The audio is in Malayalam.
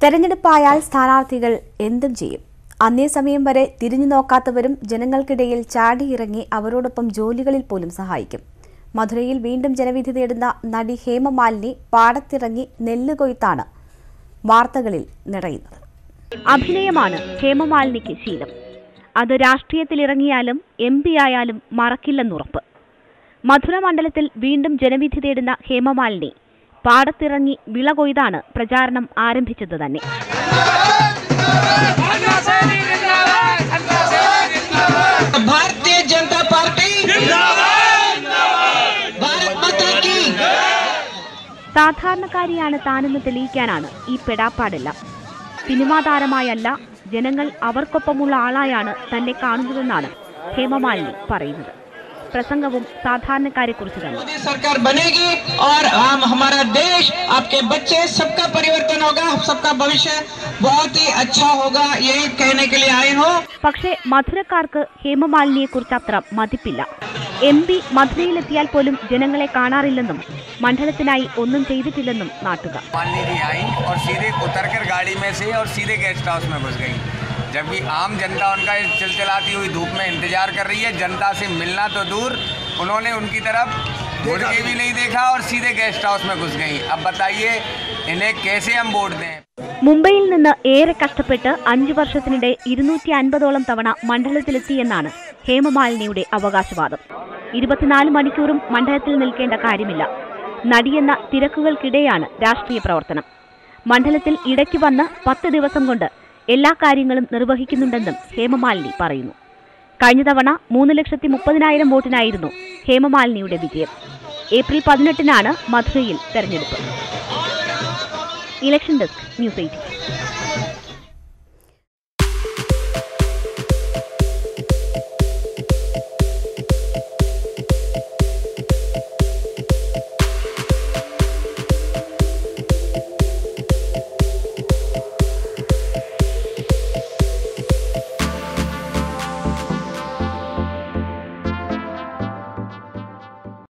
തെരഞ്ഞെടുപ്പായാൽ സ്ഥാനാർത്ഥികൾ എന്തും ചെയ്യും. അന്നേ സമയം വരെ തിരിഞ്ഞു നോക്കാത്തവരും ജനങ്ങൾക്കിടയിൽ ചാടിയിറങ്ങി അവരോടൊപ്പം ജോലികളിൽ പോലും സഹായിക്കും. മധുരയിൽ വീണ്ടും ജനവിധി തേടുന്ന നടി ഹേമമാലിനി പാടത്തിറങ്ങി നെല്ല് കൊയ്ത്താണ് വാർത്തകളിൽ നിറയുന്നത്. അഭിനയമാണ് ഹേമമാലിനിക്ക് ശീലം. അത് രാഷ്ട്രീയത്തിലിറങ്ങിയാലും MP ആയാലും മറക്കില്ലെന്നുറപ്പ്. മധുര മണ്ഡലത്തിൽ വീണ്ടും ജനവിധി തേടുന്ന ഹേമമാലിനി പാടത്തിറങ്ങി വിള കൊയ്താണ് പ്രചാരണം ആരംഭിച്ചത് തന്നെ. भारतीय जनता पार्टी സാധാരണക്കാരിയാണ് താനെന്ന് തെളിയിക്കാനാണ് ഈ പെടാപ്പാടെല്ലാം. സിനിമാ താരമായല്ല, ജനങ്ങൾ അവർക്കൊപ്പമുള്ള ആളായാണ് തന്നെ കാണുന്നതെന്നാണ് ഹേമമാലിനി പറയുന്നത്. പ്രസംഗവും സാധാരണക്കാരെ കുറിച്ച് തന്നെ. सरकार बनेगी और हमारा देश, आपके बच्चे, सबका परिवर्तन होगा, सबका भविष्य बहुत ही अच्छा होगा, यही कहने के लिए आए हो. പക്ഷേ മധുരക്കാർക്ക് ഹേമമാലിനിയെ കുറിച്ച് അത്ര മതിപ്പില്ല. MP മധുരയിലെത്തിയാൽ പോലും ജനങ്ങളെ കാണാറില്ലെന്നും മണ്ഡലത്തിനായി ഒന്നും ചെയ്തിട്ടില്ലെന്നും നാട്ടുകാർ. जबकि आम जनता उनका चिलचिलाती हुई धूप में इंतजार कर रही है. जनता से मिलना तो दूर, उन्होंने उनकी तरफ मुड़ के भी नहीं देखा और सीधे गेस्ट हाउस में घुस गई. अब बताइए इन्हें कैसे हम वोट दें. മുംബൈയിൽ നിന്ന് ഏറെ കഷ്ടപ്പെട്ട് 5 വർഷത്തിനിടെ 250ഓളം തവണ മണ്ഡലത്തിലെത്തിയെന്നാണ് ഹേമമാലിനിയുടെ അവകാശവാദം. 24 മണിക്കൂറും മണ്ഡലത്തിൽ നിൽക്കേണ്ട കാര്യമില്ല. നടിയെന്ന തിരക്കുകൾക്കിടെയാണ് രാഷ്ട്രീയ പ്രവർത്തനം. മണ്ഡലത്തിൽ ഇടയ്ക്ക് വന്ന് 10 ദിവസം കൊണ്ട് എല്ലാ കാര്യങ്ങളും നിർവഹിക്കുന്നുണ്ടെന്നും ഹേമമാലിനി പറയുന്നു. കഴിഞ്ഞ തവണ 3,30,000 വോട്ടിനായിരുന്നു ഹേമമാലിനിയുടെ വിജയം. ഏപ്രിൽ 18-നാണ് മധുരയിൽ തെരഞ്ഞെടുപ്പ്. Election desk, news 18.